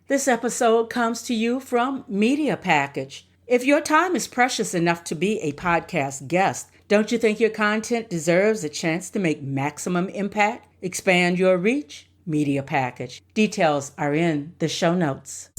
This episode comes to you from Media Package. If your time is precious enough to be a podcast guest, don't you think your content deserves a chance to make maximum impact? Expand your reach? Media Package. Details are in the show notes.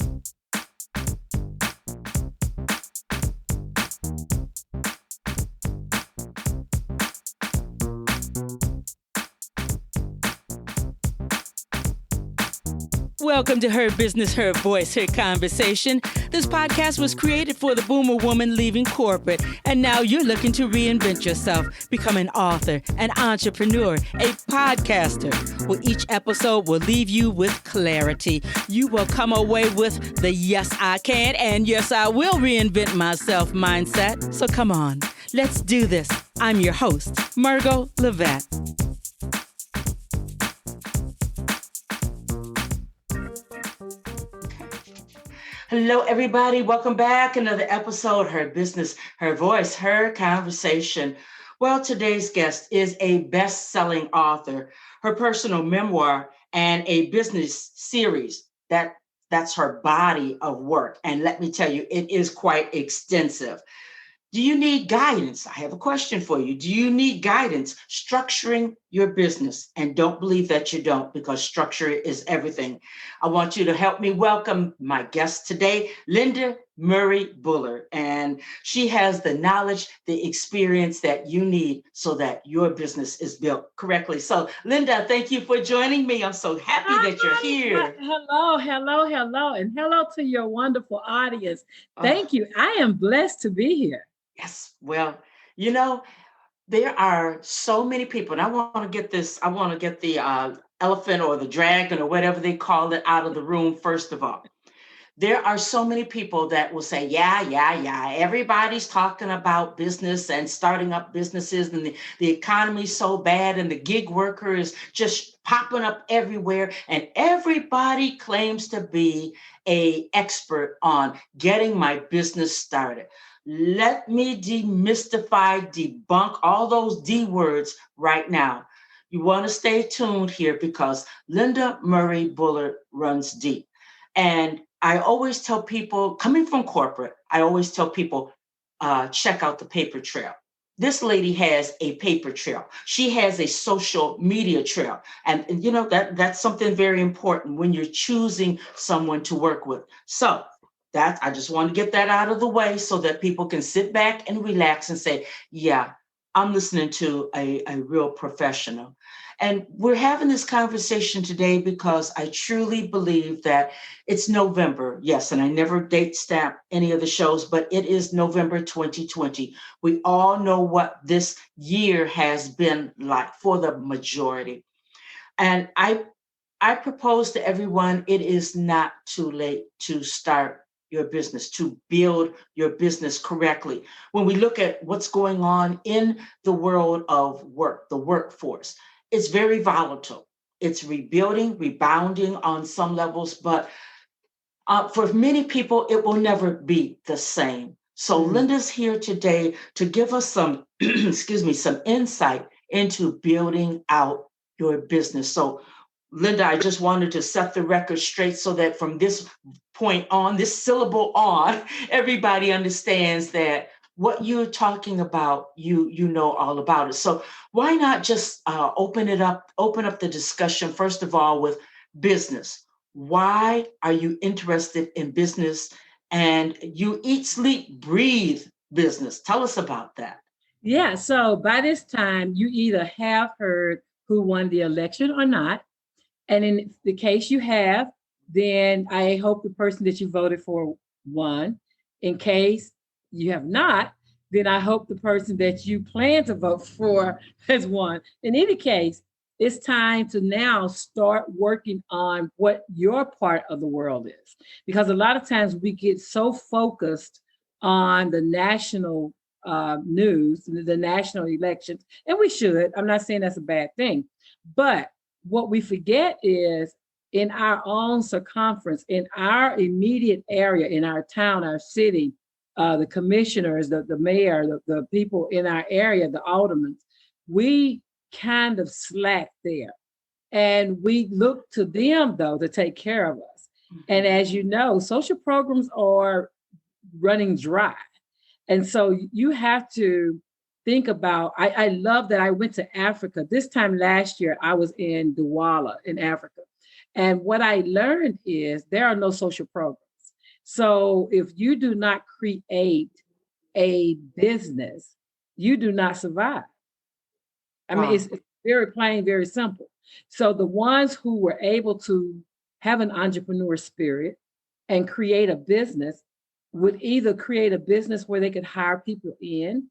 Welcome to Her Business, Her Voice, Her Conversation. This podcast was created for the boomer woman leaving corporate, and now you're looking to reinvent yourself, become an author, an entrepreneur, a podcaster. Well, each episode will leave you with clarity. You will come away with the yes, I can and yes, I will reinvent myself mindset. So come on, let's do this. I'm your host, Margot Levette. Hello, everybody. Welcome back. Another episode, Her Business, Her Voice, Her Conversation. Well, today's guest is a best-selling author, her personal memoir, and a business series. That's her body of work. And let me tell you, it is quite extensive. Do you need guidance? I have a question for you. Do you need guidance structuring your business? And don't believe that you don't, because structure is everything. I want you to help me welcome my guest today, Linda Murray Bullard. And she has the knowledge, the experience that you need so that your business is built correctly. So, Linda, thank you for joining me. I'm so happy that you're here. Hello, and hello to your wonderful audience. Thank you. I am blessed to be here. Yes. Well, there are so many people, and I want to get the elephant or the dragon or whatever they call it out of the room, first of all. There are so many people that will say, yeah. Everybody's talking about business and starting up businesses, and the economy's so bad, and the gig worker is just popping up everywhere. And everybody claims to be an expert on getting my business started. Let me demystify, debunk all those D words right now. You want to stay tuned here because Linda Murray Bullard runs deep. And I always tell people, coming from corporate, check out the paper trail. This lady has a paper trail. She has a social media trail. And that's something very important when you're choosing someone to work with. So I just want to get that out of the way so that people can sit back and relax and say, yeah, I'm listening to a real professional. And we're having this conversation today because I truly believe that it's November. Yes, and I never date stamp any of the shows, but it is November 2020. We all know what this year has been like for the majority. And I propose to everyone, it is not too late to start your business, to build your business correctly. When we look at what's going on in the world of work, the workforce, it's very volatile. It's rebuilding, rebounding on some levels, but for many people, it will never be the same. So Linda's here today to give us some, some insight into building out your business. So Linda, I just wanted to set the record straight so that from this point on, this syllable on, everybody understands that what you're talking about, you know all about it. So why not just open up the discussion, first of all, with business. Why are you interested in business? And you eat, sleep, breathe business. Tell us about that. Yeah, so by this time, you either have heard who won the election or not. And in the case you have, then I hope the person that you voted for won. In case you have not, then I hope the person that you plan to vote for has won. In any case, it's time to now start working on what your part of the world is. Because a lot of times we get so focused on the national news, the national elections, and we should. I'm not saying that's a bad thing, but what we forget is in our own circumference, in our immediate area, in our town, our city, the commissioners, the mayor, the people in our area, the aldermen, we kind of slack there. And we look to them, though, to take care of us. And as you know, social programs are running dry. And so you have to think about, I love that I went to Africa. This time last year, I was in Douala in Africa. And what I learned is there are no social programs. So if you do not create a business, you do not survive. I mean, Wow. it's very plain, very simple. So the ones who were able to have an entrepreneur spirit and create a business would either create a business where they could hire people in,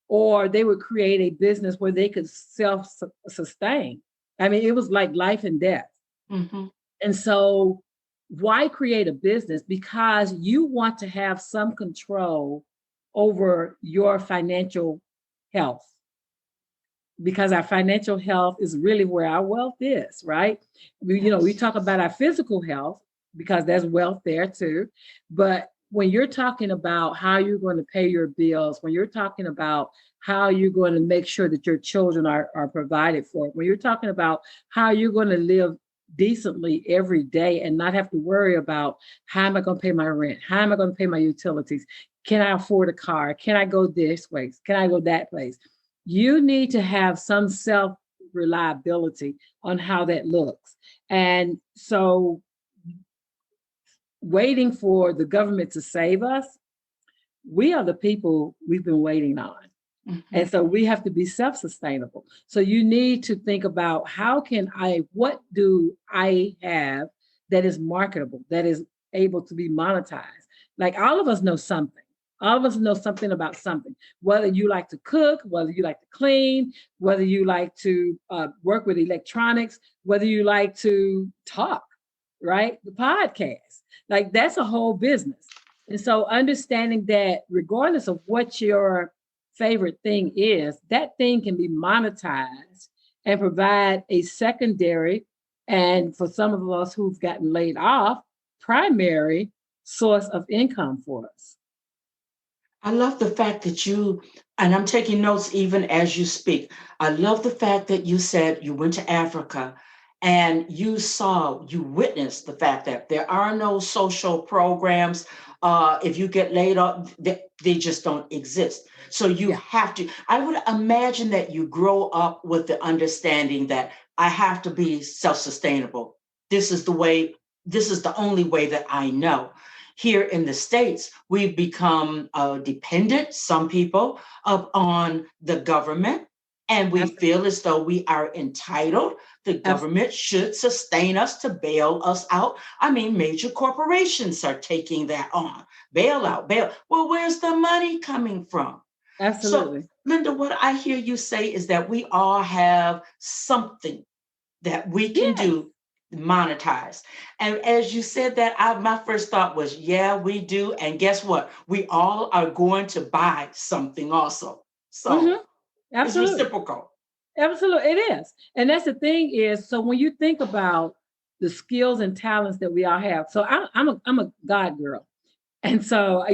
or they would create a business where they could self-sustain. I mean, it was like life and death. Mm-hmm. And so why create a business? Because you want to have some control over your financial health. Because our financial health is really where our wealth is, right? We talk about our physical health because there's wealth there too. But when you're talking about how you're going to pay your bills, when you're talking about how you're going to make sure that your children are provided for, when you're talking about how you're going to live decently every day and not have to worry about how am I going to pay my rent? How am I going to pay my utilities? Can I afford a car? Can I go this place? Can I go that place? You need to have some self-reliability on how that looks. And so waiting for the government to save us, we are the people we've been waiting on. Mm-hmm. And so we have to be self-sustainable. So you need to think about what do I have that is marketable, that is able to be monetized? Like all of us know something. All of us know something about something, whether you like to cook, whether you like to clean, whether you like to work with electronics, whether you like to talk, right? The podcast, like that's a whole business. And so understanding that regardless of what your favorite thing is, that thing can be monetized and provide a secondary, and for some of us who've gotten laid off, primary source of income for us. I love the fact that and I'm taking notes even as you speak. I love the fact that you said you went to Africa and you witnessed the fact that there are no social programs. If you get laid off, they just don't exist. So you have to, I would imagine that you grow up with the understanding that I have to be self-sustainable. This is the only way that I know. Here in the States, we've become dependent, some people, on the government, and we feel as though we are entitled. The government should sustain us to bail us out. I mean, major corporations are taking that on. Bail. Well, where's the money coming from? Absolutely. So, Linda, what I hear you say is that we all have something that we can do, monetize. And as you said that, my first thought was, yeah, we do. And guess what? We all are going to buy something also. So it's reciprocal. Absolutely, it is. And that's the thing is, so when you think about the skills and talents that we all have, so I'm a God girl. And so,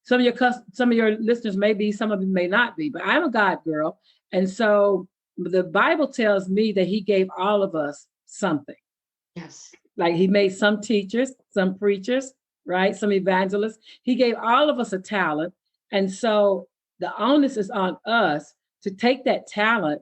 some of your listeners may be, some of them may not be, but I'm a God girl. And so the Bible tells me that he gave all of us something. Yes. Like he made some teachers, some preachers, right? Some evangelists. He gave all of us a talent. And so the onus is on us to take that talent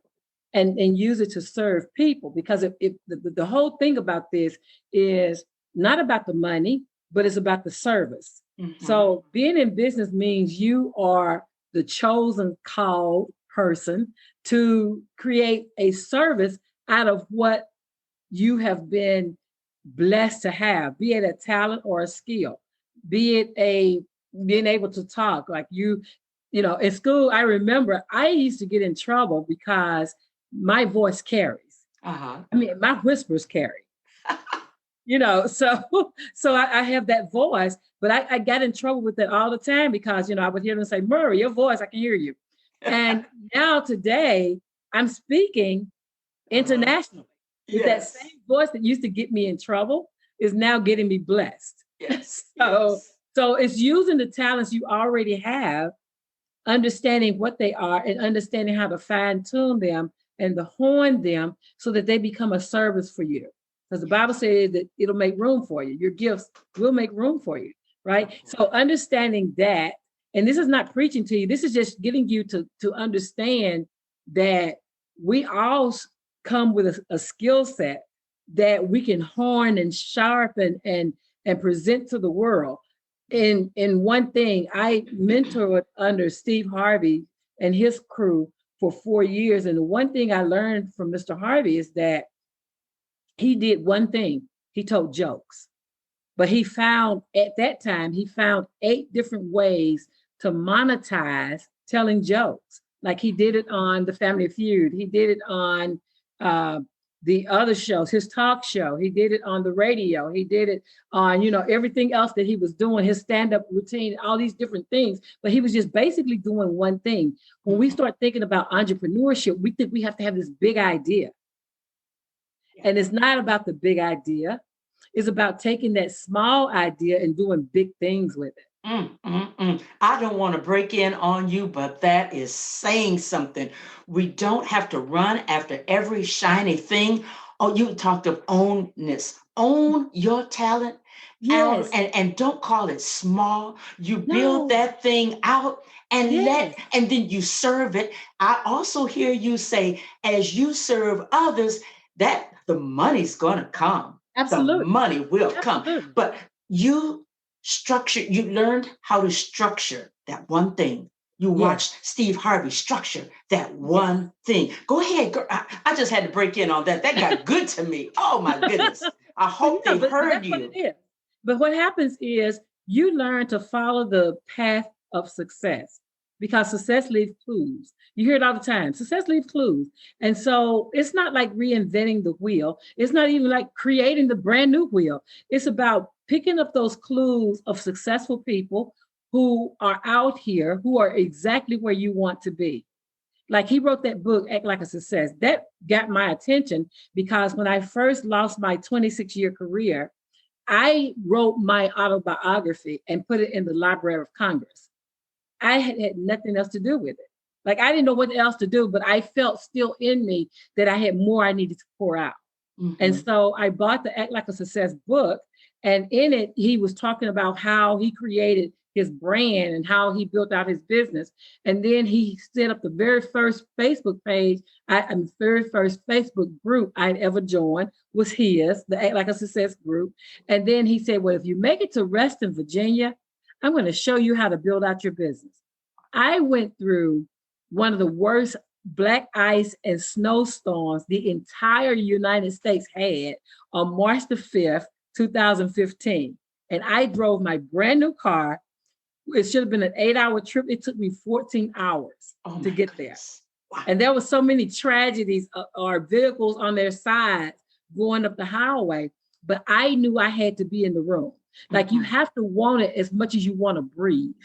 and use it to serve people. Because if the whole thing about this is not about the money, but it's about the service. Mm-hmm. So being in business means you are the chosen, called person to create a service out of what you have been blessed to have, be it a talent or a skill, be it being able to talk. Like in school, I remember I used to get in trouble because my voice carries. Uh-huh. I mean, my whispers carry. So I have that voice, but I got in trouble with it all the time because, I would hear them say, Murray, your voice, I can hear you. And now today I'm speaking internationally. With that same voice that used to get me in trouble is now getting me blessed. Yes. So it's using the talents you already have, understanding what they are and understanding how to fine tune them and to hone them so that they become a service for you. Because the Bible says that it'll make room for you. Your gifts will make room for you, right? So understanding that, and this is not preaching to you, this is just getting you to understand that we all come with a skill set that we can hone and sharpen and present to the world. In one thing, I mentored under Steve Harvey and his crew for 4 years. And the one thing I learned from Mr. Harvey is that he did one thing. He told jokes. But he found, at that time, he found 8 different ways to monetize telling jokes. Like he did it on The Family Feud. He did it on the other shows, his talk show. He did it on the radio. He did it on, everything else that he was doing, his stand-up routine, all these different things. But he was just basically doing one thing. When we start thinking about entrepreneurship, we think we have to have this big idea. And it's not about the big idea. It's about taking that small idea and doing big things with it. I don't want to break in on you, but that is saying something. We don't have to run after every shiny thing. Oh, you talked of ownness. Own your talent. Yes. And don't call it small. You build that thing out and and then you serve it. I also hear you say, as you serve others, that the money's going to come. Absolutely. The money will come. But you learned how to structure that one thing. You watched Steve Harvey structure that one thing. Go ahead, girl. I just had to break in on that. That got good to me. Oh my goodness. I hope they heard you. But what happens is you learn to follow the path of success, because success leaves clues. You hear it all the time. Success leaves clues. And so it's not like reinventing the wheel. It's not even like creating the brand new wheel. It's about picking up those clues of successful people who are out here, who are exactly where you want to be. Like he wrote that book, Act Like a Success. That got my attention because when I first lost my 26-year career, I wrote my autobiography and put it in the Library of Congress. I had nothing else to do with it. Like I didn't know what else to do, but I felt still in me that I had more I needed to pour out. And so I bought the Act Like a Success book. And in it, he was talking about how he created his brand and how he built out his business. And then he set up the very first Facebook page, the very first Facebook group I'd ever joined was his, the Act Like a Success group. And then he said, well, if you make it to Reston, Virginia, I'm going to show you how to build out your business. I went through one of the worst black ice and snowstorms the entire United States had on March the 5th, 2015. And I drove my brand new car. It should have been an 8-hour trip. It took me 14 hours to get there. Wow. And there were so many tragedies or vehicles on their sides going up the highway, but I knew I had to be in the room. Like you have to want it as much as you want to breathe.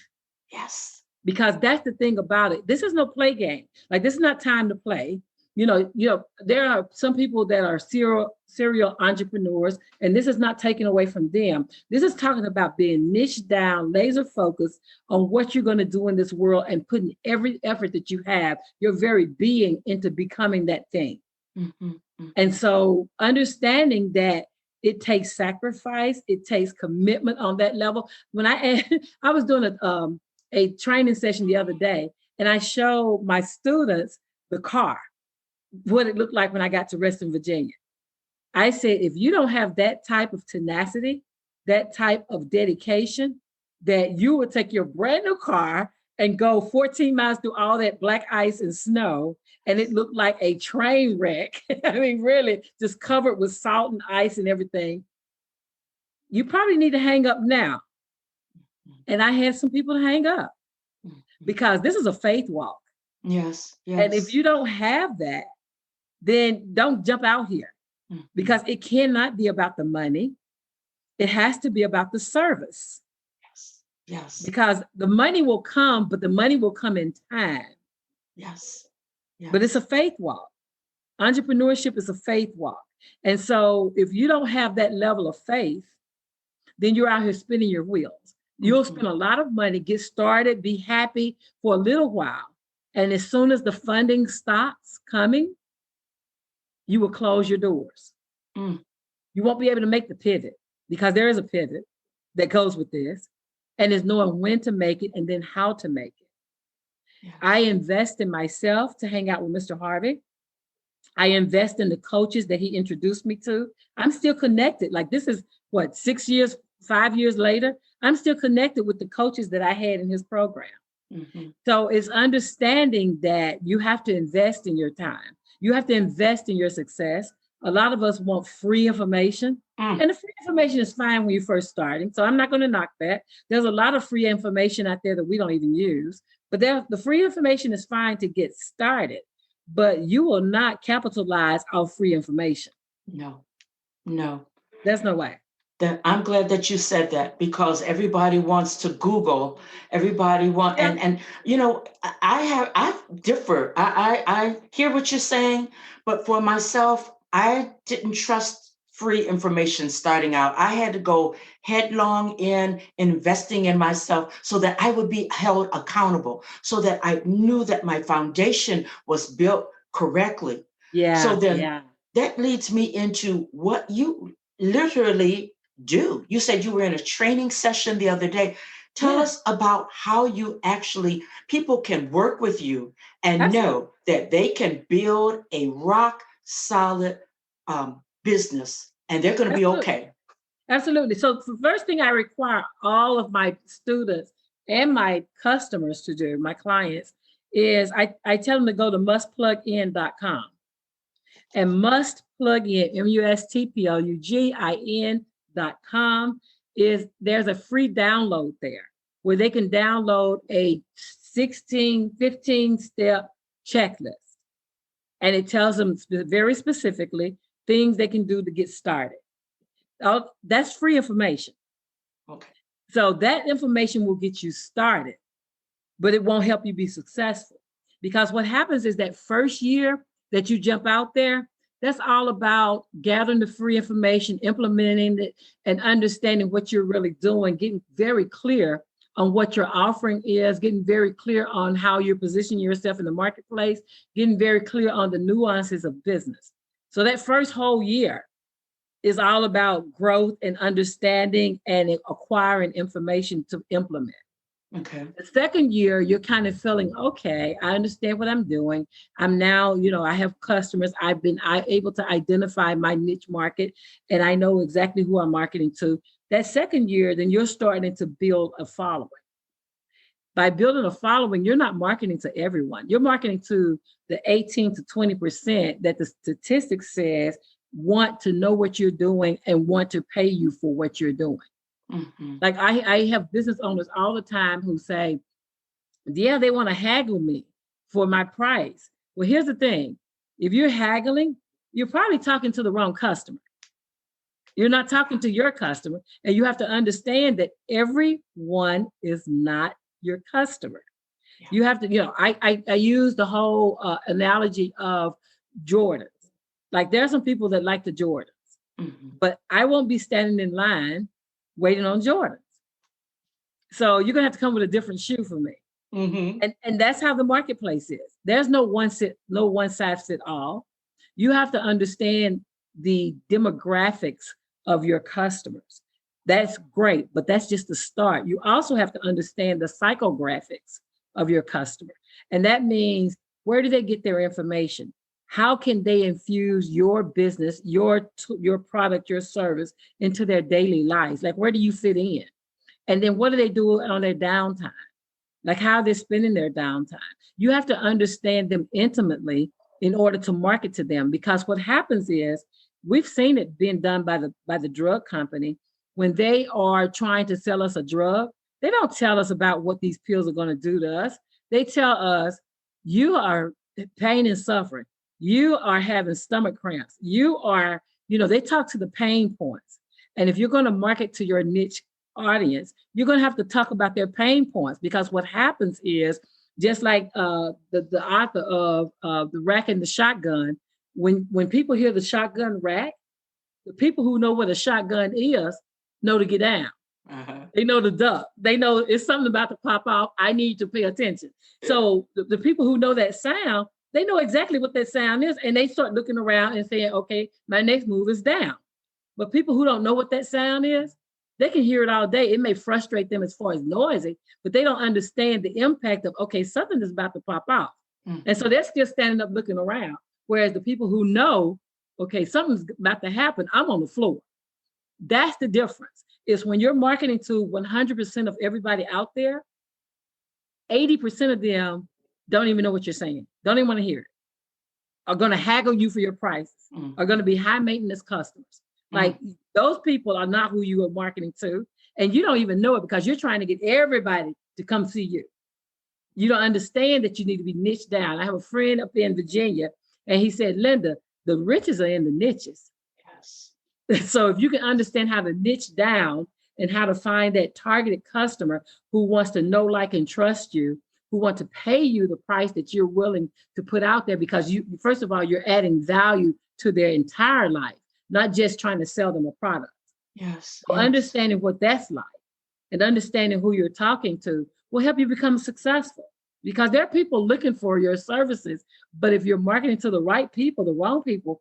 Yes. Because that's the thing about it. This is no play game. Like this is not time to play. There are some people that are serial entrepreneurs, and this is not taken away from them. This is talking about being niche down, laser focused on what you're going to do in this world and putting every effort that you have, your very being, into becoming that thing. And so understanding that it takes sacrifice, it takes commitment on that level. When I was doing a training session the other day, and I showed my students the car, what it looked like when I got to Reston, Virginia. I said, if you don't have that type of tenacity, that type of dedication, that you would take your brand new car and go 14 miles through all that black ice and snow, and it looked like a train wreck. I mean, really, just covered with salt and ice and everything. You probably need to hang up now. And I had some people to hang up because this is a faith walk. Yes. And if you don't have that, then don't jump out here because it cannot be about the money. It has to be about the service. Yes. Because the money will come, but the money will come in time. Yes. But it's a faith walk. Entrepreneurship is a faith walk. And so if you don't have that level of faith, then you're out here spinning your wheels. You'll spend a lot of money, get started, be happy for a little while. And as soon as the funding stops coming, you will close your doors. You You won't be able to make the pivot because there is a pivot that goes with this, and is knowing when to make it and then how to make it. Yes. I invest in myself to hang out with Mr. Harvey. I invest in the coaches that he introduced me to. I'm still connected. Like, this is what, 6 years, 5 years later, I'm still connected with the coaches that I had in his program. Mm-hmm. So it's understanding that you have to invest in your time. You have to invest in your success. A lot of us want free information. And the free information is fine when you're first starting. So I'm not going to knock that. There's a lot of free information out there that we don't even use. But the free information is fine to get started. But you will not capitalize off free information. No, no. There's no way. I'm glad that you said that, because everybody wants to Google. Everybody and you know, I differ. I hear what you're saying, but for myself, I didn't trust free information starting out. I had to go headlong in investing in myself so that I would be held accountable, so that I knew that my foundation was built correctly. Yeah. So then that leads me into what you literally do. You said you were in a training session the other day. Tell us about how you actually, people can work with you and know that they can build a rock solid business and they're going to be okay. Absolutely. So the first thing I require all of my students and my customers to do, my clients, is I tell them to go to mustplugin.com. And mustplugin, mustplugin.com, there's a free download there where they can download a 15-step checklist. And it tells them very specifically things they can do to get started. That's free information. Okay. So that information will get you started, but it won't help you be successful. Because what happens is that first year that you jump out there, that's all about gathering the free information, implementing it, and understanding what you're really doing, getting very clear on what your offering is, getting very clear on how you're positioning yourself in the marketplace, getting very clear on the nuances of business. So that first whole year is all about growth and understanding and acquiring information to implement. Okay. The second year, you're kind of feeling, okay, I understand what I'm doing. I'm now, I have customers. I've been able to identify my niche market, and I know exactly who I'm marketing to. That second year, then you're starting to build a following. By building a following, you're not marketing to everyone. You're marketing to the 18 to 20% that the statistics says want to know what you're doing and want to pay you for what you're doing. Mm-hmm. Like I have business owners all the time who say, yeah, they want to haggle me for my price. Well, here's the thing. If you're haggling, you're probably talking to the wrong customer. You're not talking to your customer. And you have to understand that everyone is not your customer. Yeah. You have to, I use the whole analogy of Jordans. Like, there are some people that like the Jordans, but I won't be standing in line waiting on Jordans. So you're gonna have to come with a different shoe for me. And that's how the marketplace is. There's no one size fit all. You have to understand the demographics of your customers. That's great, but that's just the start. You also have to understand the psychographics of your customer. And that means, where do they get their information? How can they infuse your business, your product, your service into their daily lives? Like, where do you fit in? And then what do they do on their downtime? Like, how they're spending their downtime. You have to understand them intimately in order to market to them. Because what happens is, we've seen it being done by the drug company. When they are trying to sell us a drug, they don't tell us about what these pills are going to do to us. They tell us, you are pain and suffering. You are having stomach cramps. You are, they talk to the pain points. And if you're going to market to your niche audience, you're going to have to talk about their pain points, because what happens is, just like the author of The Rack and the Shotgun, when people hear the shotgun rack, the people who know what a shotgun is know to get down. They know to duck. They know it's something about to pop off. I need to pay attention. So the people who know that sound, they know exactly what that sound is, and they start looking around and saying, okay, my next move is down. But people who don't know what that sound is, they can hear it all day. It may frustrate them as far as noisy, but they don't understand the impact of, okay, something is about to pop off. Mm-hmm. And so they're still standing up looking around. Whereas the people who know, okay, something's about to happen, I'm on the floor. That's the difference. Is when you're marketing to 100% of everybody out there, 80% of them don't even know what you're saying, don't even want to hear it, are going to haggle you for your prices, are going to be high maintenance customers. Like those people are not who you are marketing to. And you don't even know it because you're trying to get everybody to come see you. You don't understand that you need to be niched down. I have a friend up in Virginia, and he said, Linda, the riches are in the niches. Yes. So if you can understand how to niche down and how to find that targeted customer who wants to know, like, and trust you, who want to pay you the price that you're willing to put out there, because you, first of all, you're adding value to their entire life, not just trying to sell them a product. Yes. So understanding what that's like and understanding who you're talking to will help you become successful, because there are people looking for your services. But if you're marketing to the right people, the wrong people,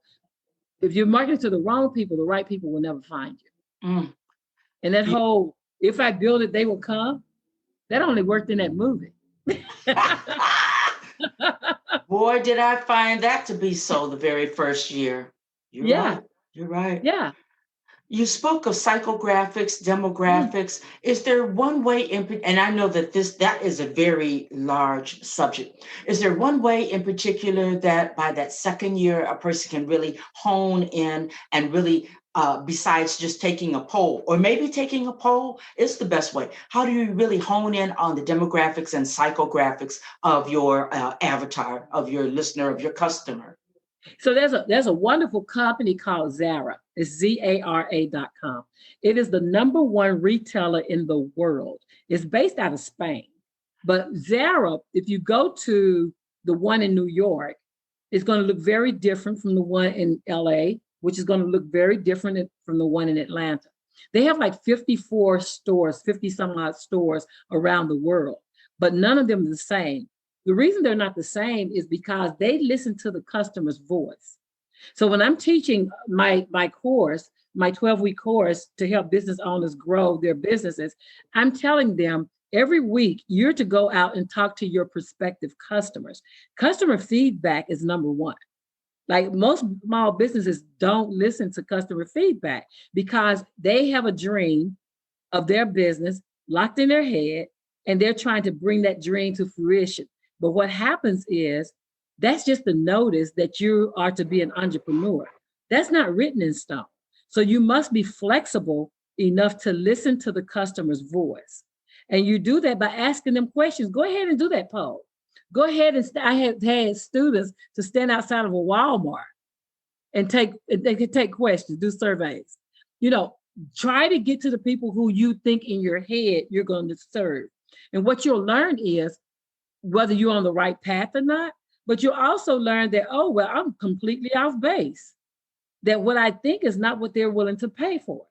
if you're marketing to the wrong people, the right people will never find you. And that whole, if I build it, they will come, that only worked in that movie. Boy, did I find that to be so the very first year. You're right. You're right. Yeah. You spoke of psychographics, demographics. Is there one way and I know that that is a very large subject. Is there one way in particular that by that second year, a person can really hone in and really, besides just taking a poll, or maybe taking a poll is the best way? How do you really hone in on the demographics and psychographics of your avatar, of your listener, of your customer? So there's a wonderful company called Zara. It's Zara.com. It is the #1 retailer in the world. It's based out of Spain. But Zara, if you go to the one in New York, it's going to look very different from the one in LA, which is going to look very different from the one in Atlanta. They have like 54 stores, 50 some odd stores around the world, but none of them are the same. The reason they're not the same is because they listen to the customer's voice. So when I'm teaching my course, my 12-week course to help business owners grow their businesses, I'm telling them every week you're to go out and talk to your prospective customers. Customer feedback is #1. Like most small businesses don't listen to customer feedback because they have a dream of their business locked in their head, and they're trying to bring that dream to fruition. But what happens is that's just the notice that you are to be an entrepreneur. That's not written in stone. So you must be flexible enough to listen to the customer's voice. And you do that by asking them questions. Go ahead and do that poll. Go ahead and I have had students to stand outside of a Walmart and they can take questions, do surveys. You know, try to get to the people who you think in your head you're going to serve. And what you'll learn is whether you're on the right path or not, but you'll also learn that, oh, well, I'm completely off base, that what I think is not what they're willing to pay for.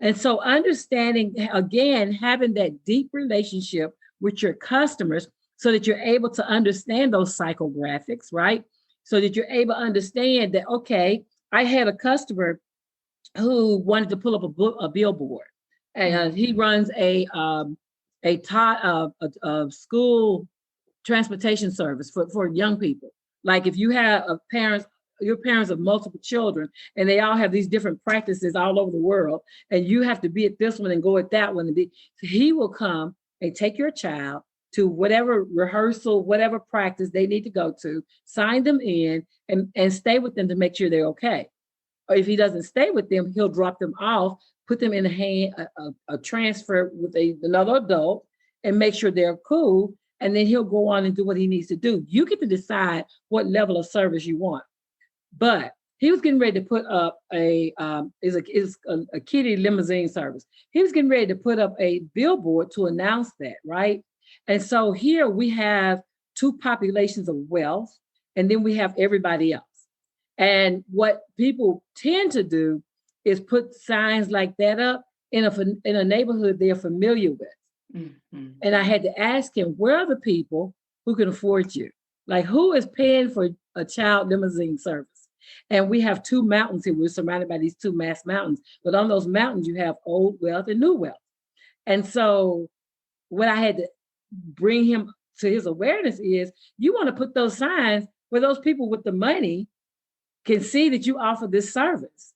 And so understanding, again, having that deep relationship with your customers so that you're able to understand those psychographics, right? So that you're able to understand that, okay, I had a customer who wanted to pull up a billboard, and he runs a school transportation service for young people. Like if you have your parents of multiple children, and they all have these different practices all over the world, and you have to be at this one and go at that one. So he will come and take your child to whatever rehearsal, whatever practice they need to go to, sign them in, and stay with them to make sure they're okay. Or if he doesn't stay with them, he'll drop them off, put them in a transfer with another adult, and make sure they're cool. And then he'll go on and do what he needs to do. You get to decide what level of service you want. But he was getting ready to put up a kiddie limousine service. He was getting ready to put up a billboard to announce that, right? And so here we have two populations of wealth, and then we have everybody else. And what people tend to do is put signs like that up in a neighborhood they're familiar with. Mm-hmm. And I had to ask him, where are the people who can afford you? Like, who is paying for a child limousine service? And we have two mountains here. We're surrounded by these two mass mountains. But on those mountains, you have old wealth and new wealth. And so what I had to bring him to his awareness is you want to put those signs where those people with the money can see that you offer this service.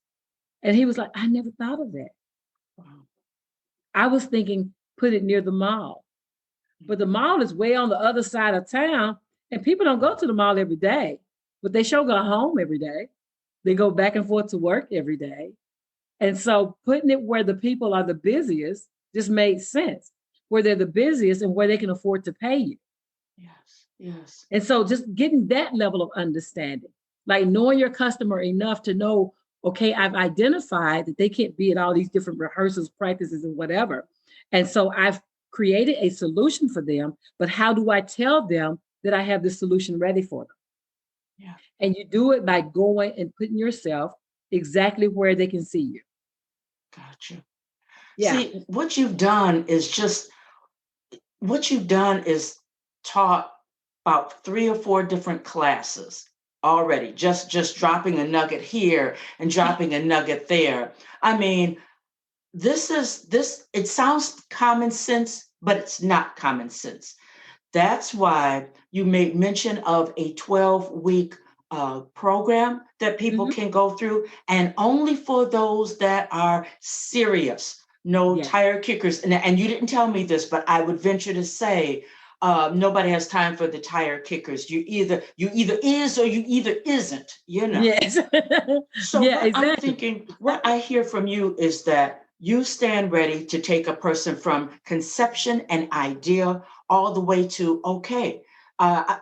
And he was like, I never thought of that. Wow. I was thinking, put it near the mall. But the mall is way on the other side of town, and people don't go to the mall every day, but they sure go home every day. They go back and forth to work every day. And so putting it where the people are the busiest just made sense, where they're the busiest and where they can afford to pay you. Yes, yes. And so just getting that level of understanding, like knowing your customer enough to know, okay, I've identified that they can't be at all these different rehearsals, practices, and whatever. And so I've created a solution for them, but how do I tell them that I have the solution ready for them? Yeah. And you do it by going and putting yourself exactly where they can see you. Gotcha. Yeah. See, what you've done is taught about 3 or 4 different classes already, just dropping a nugget here and dropping a nugget there. I mean, it sounds common sense, but it's not common sense. That's why you made mention of a 12-week program that people can go through, and only for those that are serious, no tire kickers. And you didn't tell me this, but I would venture to say nobody has time for the tire kickers. You either is or you either isn't, Yes. So yeah, exactly. I'm thinking, what I hear from you is that you stand ready to take a person from conception and idea all the way to, okay, I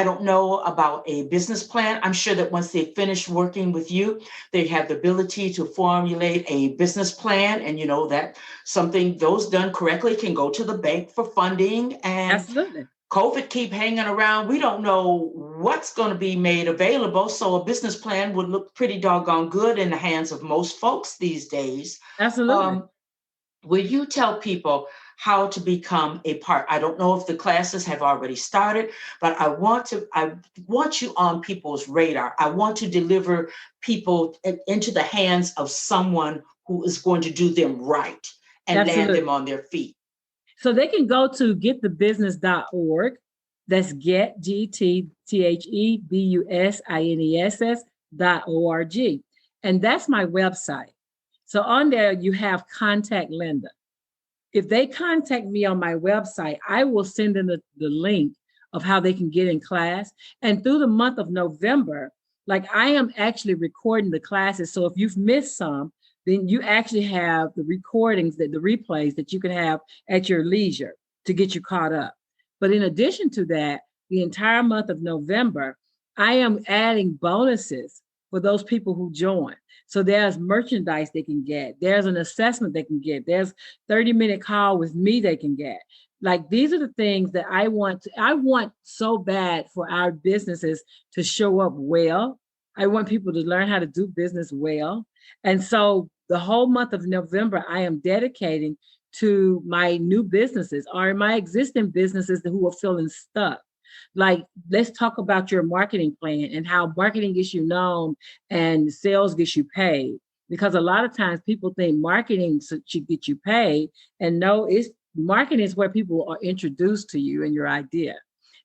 don't know about a business plan. I'm sure that once they finish working with you, they have the ability to formulate a business plan. And that something those done correctly can go to the bank for funding. And absolutely. COVID keep hanging around. We don't know what's going to be made available. So a business plan would look pretty doggone good in the hands of most folks these days. Absolutely. Will you tell people how to become a part? I don't know if the classes have already started, but I want you on people's radar. I want to deliver people into the hands of someone who is going to do them right and land them on their feet. So they can go to getthebusiness.org. That's get, GTTHEBUSINESS.org. And that's my website. So on there, you have contact Linda. If they contact me on my website, I will send them the link of how they can get in class. And through the month of November, like I am actually recording the classes. So if you've missed some, then you actually have the recordings, the replays that you can have at your leisure to get you caught up. But in addition to that, the entire month of November, I am adding bonuses for those people who join. So there's merchandise they can get. There's an assessment they can get. There's 30-minute call with me they can get. Like these are the things that I want so bad for our businesses to show up well. I want people to learn how to do business well. And so the whole month of November, I am dedicating to my new businesses or my existing businesses who are feeling stuck. Like, let's talk about your marketing plan and how marketing gets you known and sales gets you paid. Because a lot of times people think marketing should get you paid. And no, marketing is where people are introduced to you and your idea.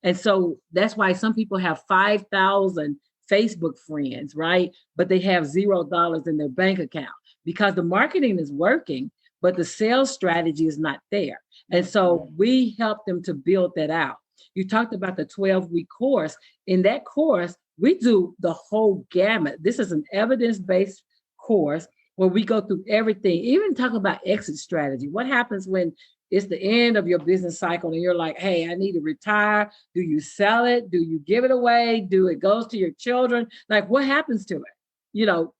And so that's why some people have 5,000 Facebook friends, right? But they have $0 in their bank account because the marketing is working, but the sales strategy is not there. And so we help them to build that out. You talked about the 12-week course. In that course, we do the whole gamut. This is an evidence-based course where we go through everything, even talk about exit strategy. What happens when it's the end of your business cycle and you're like, hey, I need to retire. Do you sell it? Do you give it away? Do it goes to your children? Like, what happens to it?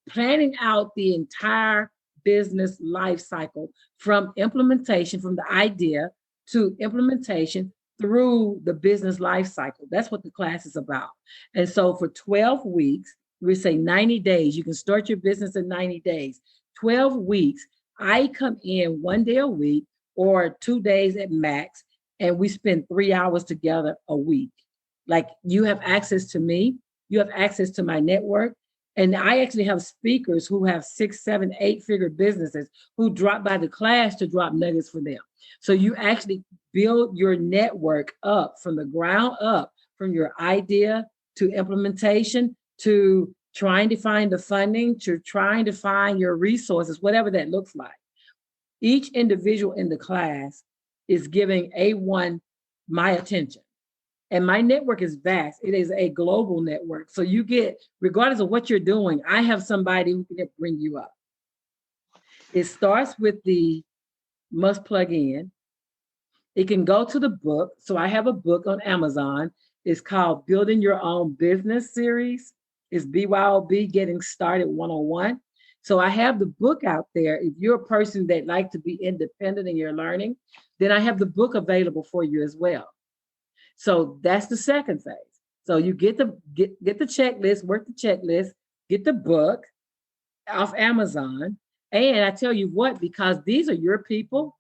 Planning out the entire business life cycle from implementation, from the idea to implementation through the business life cycle. That's what the class is about. And so for 12 weeks, we say 90 days, you can start your business in 90 days. 12 weeks, I come in 1 day a week or 2 days at max, and we spend 3 hours together a week. Like, you have access to me, you have access to my network, And I actually have speakers who have 6, 7, 8-figure businesses who drop by the class to drop nuggets for them. So you actually build your network up from the ground up, from your idea to implementation, to trying to find the funding, to trying to find your resources, whatever that looks like. Each individual in the class is giving A1 my attention. And my network is vast. It is a global network. So you get, regardless of what you're doing, I have somebody who can bring you up. It starts with the must plug in. It can go to the book. So I have a book on Amazon. It's called Building Your Own Business series. It's BYOB, Getting Started 101. So I have the book out there. If you're a person that likes to be independent in your learning, then I have the book available for you as well. So that's the second phase. So you get the checklist, work the checklist, get the book off Amazon. And I tell you what, because these are your people,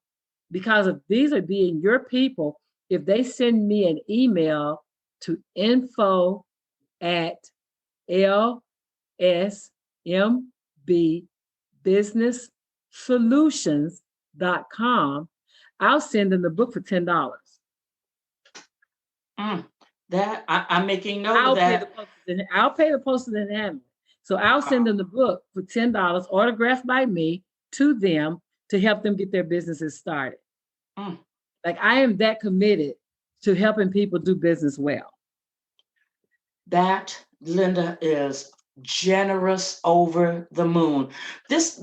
because of these are being your people, if they send me an email to info@lsmbbusinesssolutions.com, I'll send them the book for $10. That I'm making note of that. I'll pay the postage and handling. So I'll send them the book for $10, autographed by me, to them to help them get their businesses started. Like, I am that committed to helping people do business well. That, Linda, is generous over the moon. This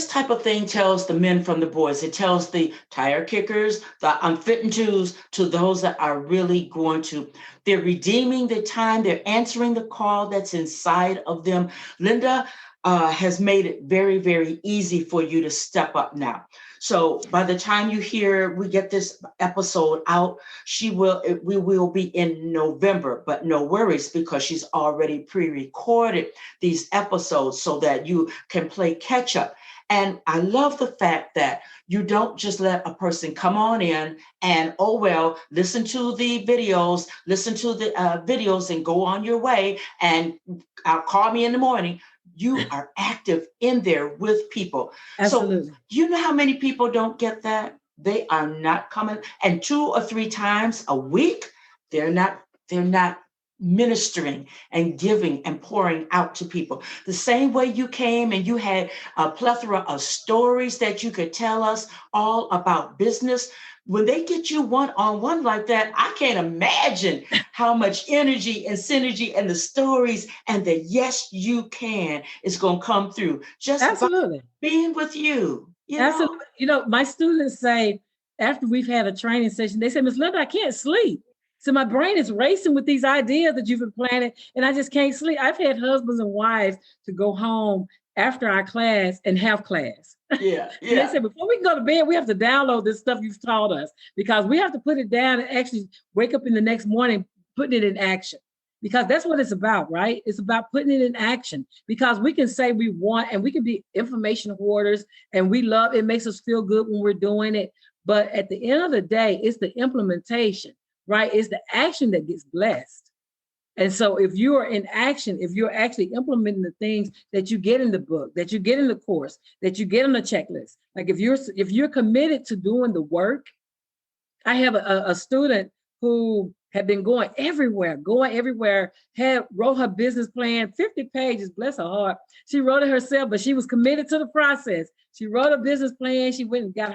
type of thing tells the men from the boys. It tells the tire kickers, the unfit and twos, to those that are really going to, they're redeeming the time, they're answering the call that's inside of them. Linda has made it very, very easy for you to step up now. So by the time we get this episode out, we will be in November, but no worries, because she's already pre-recorded these episodes so that you can play catch up. And I love the fact that you don't just let a person come on in and, oh, well, listen to the videos and go on your way and call me in the morning. You are active in there with people. Absolutely. So you know how many people don't get that? They are not coming. And 2 or 3 times a week, they're not ministering and giving and pouring out to people. The same way you came and you had a plethora of stories that you could tell us all about business. When they get you one-on-one like that, I can't imagine how much energy and synergy and the stories and the yes, you can is going to come through just Absolutely. by being with you. Absolutely. My students say, after we've had a training session, they say, Miss Linda, I can't sleep. So my brain is racing with these ideas that you've been planning, and I just can't sleep. I've had husbands and wives to go home after our class and have class. Yeah. They said, before we can go to bed, we have to download this stuff you've taught us, because we have to put it down and actually wake up in the next morning, putting it in action, because that's what it's about, right? It's about putting it in action, because we can say we want, and we can be information hoarders, and we love, it makes us feel good when we're doing it. But at the end of the day, it's the implementation, right? It's the action that gets blessed. And so if you are in action, if you're actually implementing the things that you get in the book, that you get in the course, that you get on the checklist, like if you're committed to doing the work. I have a student who had been going everywhere, wrote her business plan, 50 pages, bless her heart. She wrote it herself, but she was committed to the process. She wrote a business plan. She went and got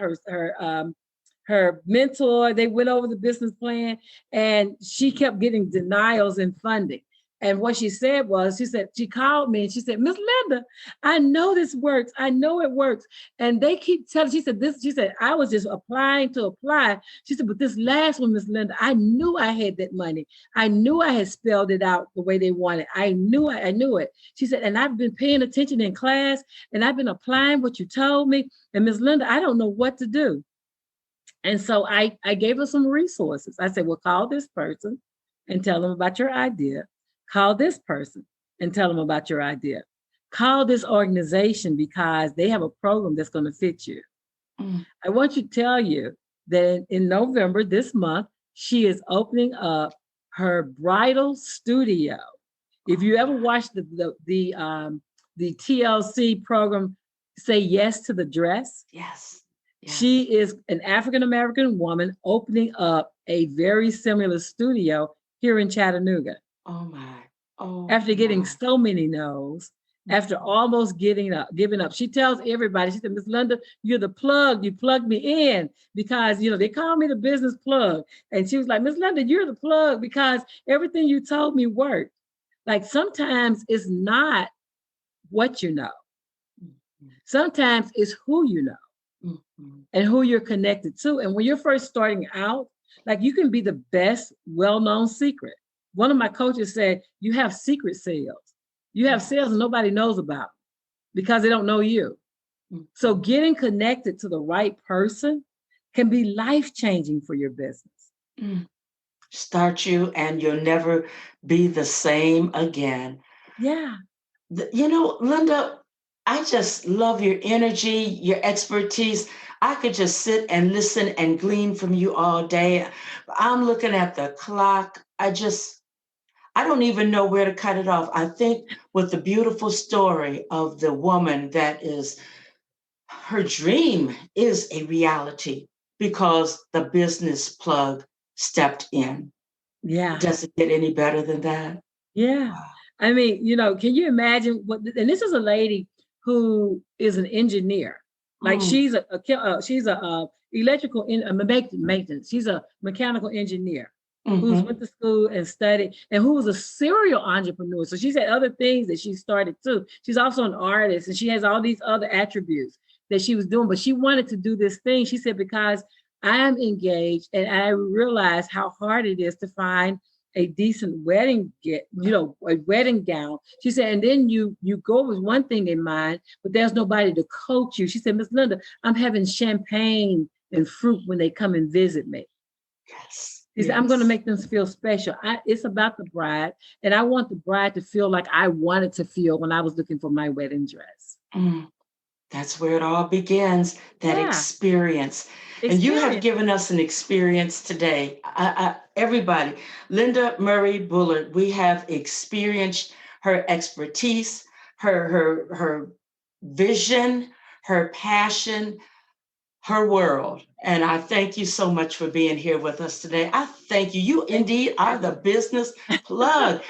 her mentor. They went over the business plan, and she kept getting denials in funding. And what she said was, she called me and she said, Miss Linda, I know this works. I know it works. And they keep telling, she said, I was just applying to apply. She said, but this last one, Miss Linda, I knew I had that money. I knew I had spelled it out the way they wanted. I knew it. She said, and I've been paying attention in class, and I've been applying what you told me. And Miss Linda, I don't know what to do. And so I gave her some resources. I said, well, call this person and tell them about your idea. Call this person and tell them about your idea. Call this organization, because they have a program that's going to fit you. I want to tell you that in November this month, she is opening up her bridal studio If you ever watched the TLC program, Say Yes to the Dress, Yes. Yes. she is an African-American woman opening up a very similar studio here in Chattanooga. Oh my. Oh After getting my. so many no's, after almost giving up, she tells everybody, she said, Miss Linda, you're the plug. You plugged me in because, they call me the business plug. And she was like, Miss Linda, you're the plug because everything you told me worked. Like sometimes it's not what you know. Sometimes it's who you know and who you're connected to. And when you're first starting out, like you can be the best well-known secret. One of my coaches said, you have secret sales. You have sales and nobody knows about because they don't know you. So getting connected to the right person can be life-changing for your business. Start you and you'll never be the same again. Yeah. Linda, I just love your energy, your expertise. I could just sit and listen and glean from you all day. I'm looking at the clock. I don't even know where to cut it off. I think with the beautiful story of the woman that is, her dream is a reality because the business plug stepped in. Yeah. Does it get any better than that? Yeah. Wow. I mean, can you imagine and this is a lady who is an engineer. Like she's a electrical maintenance. She's a mechanical engineer who's went to school and studied and who was a serial entrepreneur. So she's had other things that she started too. She's also an artist and she has all these other attributes that she was doing, but she wanted to do this thing. She said, because I'm engaged and I realize how hard it is to find a decent wedding a wedding gown. She said, and then you go with one thing in mind, but there's nobody to coach you. She said, Miss Linda, I'm having champagne and fruit when they come and visit me. Yes. She said, I'm going to make them feel special. It's about the bride, and I want the bride to feel like I wanted to feel when I was looking for my wedding dress. That's where it all begins, that experience. And you have given us an experience today. Everybody, Linda Murray Bullard, we have experienced her expertise, her vision, her passion, her world. And I thank you so much for being here with us today. I thank you. You indeed are the business plug.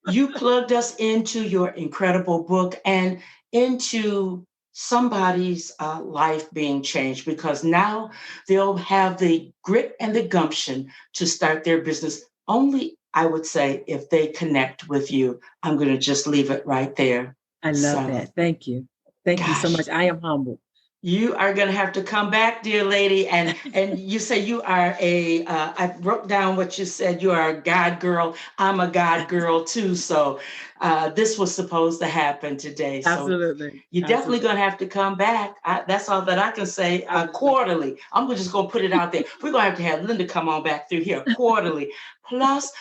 You plugged us into your incredible book and into somebody's life being changed, because now they'll have the grit and the gumption to start their business only, I would say, if they connect with you. I'm going to just leave it right there. I love that. Thank you. Thank you so much. I am humbled. You are going to have to come back, dear lady. And you say you are I wrote down what you said. You are a God girl. I'm a God girl too. So this was supposed to happen today. So absolutely. You're definitely going to have to come back. That's all that I can say. Quarterly. I'm just going to put it out there. We're going to have Linda come on back through here quarterly. Plus,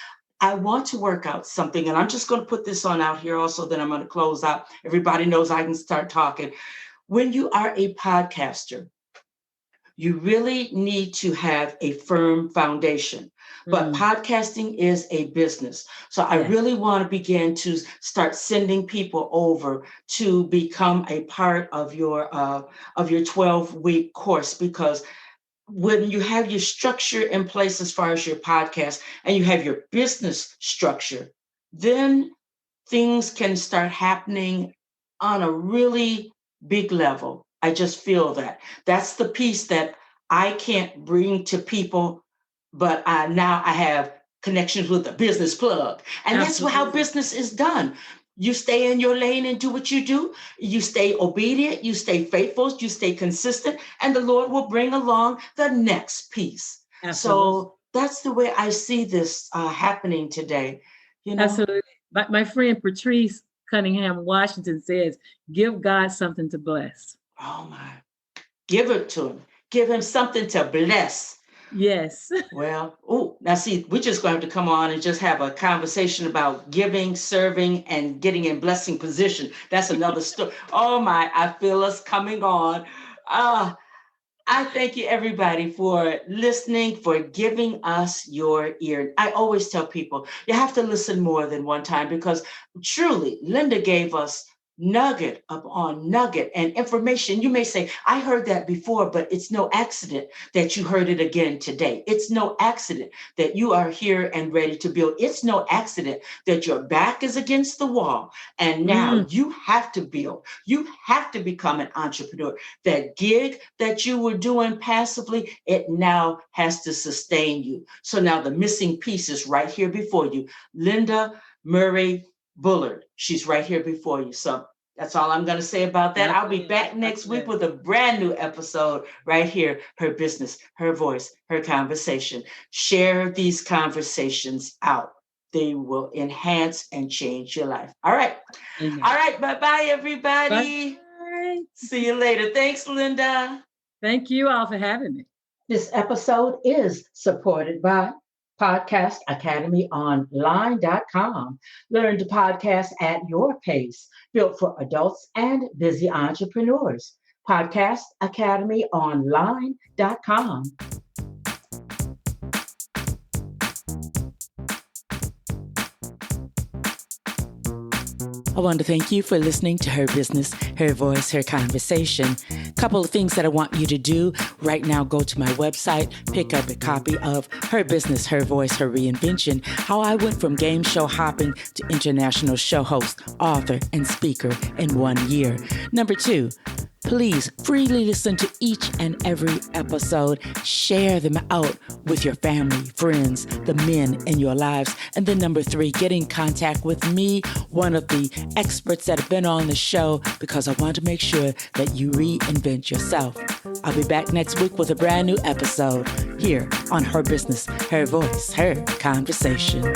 I want to work out something. And I'm just going to put this on out here also. Then I'm going to close out. Everybody knows I can start talking. When you are a podcaster, you really need to have a firm foundation. But podcasting is a business. So I really want to begin to start sending people over to become a part of your 12-week course, because when you have your structure in place as far as your podcast and you have your business structure, then things can start happening on a really big level. I just feel that. That's the piece that I can't bring to people, but now I have connections with the business plug. And that's how business is done. You stay in your lane and do what you do. You stay obedient, you stay faithful, you stay consistent, and the Lord will bring along the next piece. So that's the way I see this happening today. Absolutely. My friend Patrice Cunningham Washington says, give God something to bless. Oh my. Give it to him. Give him something to bless. Yes. Well, now see, we're just going to have to come on and just have a conversation about giving, serving, and getting in blessing position. That's another story. Oh my, I feel us coming on. I thank you, everybody, for listening, for giving us your ear. I always tell people you have to listen more than one time because truly, Linda gave us nugget upon nugget and information. You may say, I heard that before, but it's no accident that you heard it again today. It's no accident that you are here and ready to build. It's no accident that your back is against the wall and now you have to build. You have to become an entrepreneur. That gig that you were doing passively, it now has to sustain you. So now the missing piece is right here before you. Linda Murray Bullard. She's right here before you. So that's all I'm going to say about that. I'll be back next week with a brand new episode right here. Her business, her voice, her conversation. Share these conversations out. They will enhance and change your life. All right. Amen. All right. Bye-bye, everybody. Bye. See you later. Thanks, Linda. Thank you all for having me. This episode is supported by Podcast Academy Online.com. Learn to podcast at your pace, built for adults and busy entrepreneurs. Podcast Academy Online.com. I want to thank you for listening to Her Business, Her Voice, Her Conversation. Couple of things that I want you to do right now. Go to my website, pick up a copy of Her Business, Her Voice, Her Reinvention, how I went from game show hopping to international show host, author, and speaker in 1 year. Number 2, please freely listen to each and every episode. Share them out with your family, friends, the men in your lives. And then number 3, get in contact with me, one of the experts that have been on the show, because I want to make sure that you reinvent yourself. I'll be back next week with a brand new episode here on Her Business, Her Voice, Her Conversation.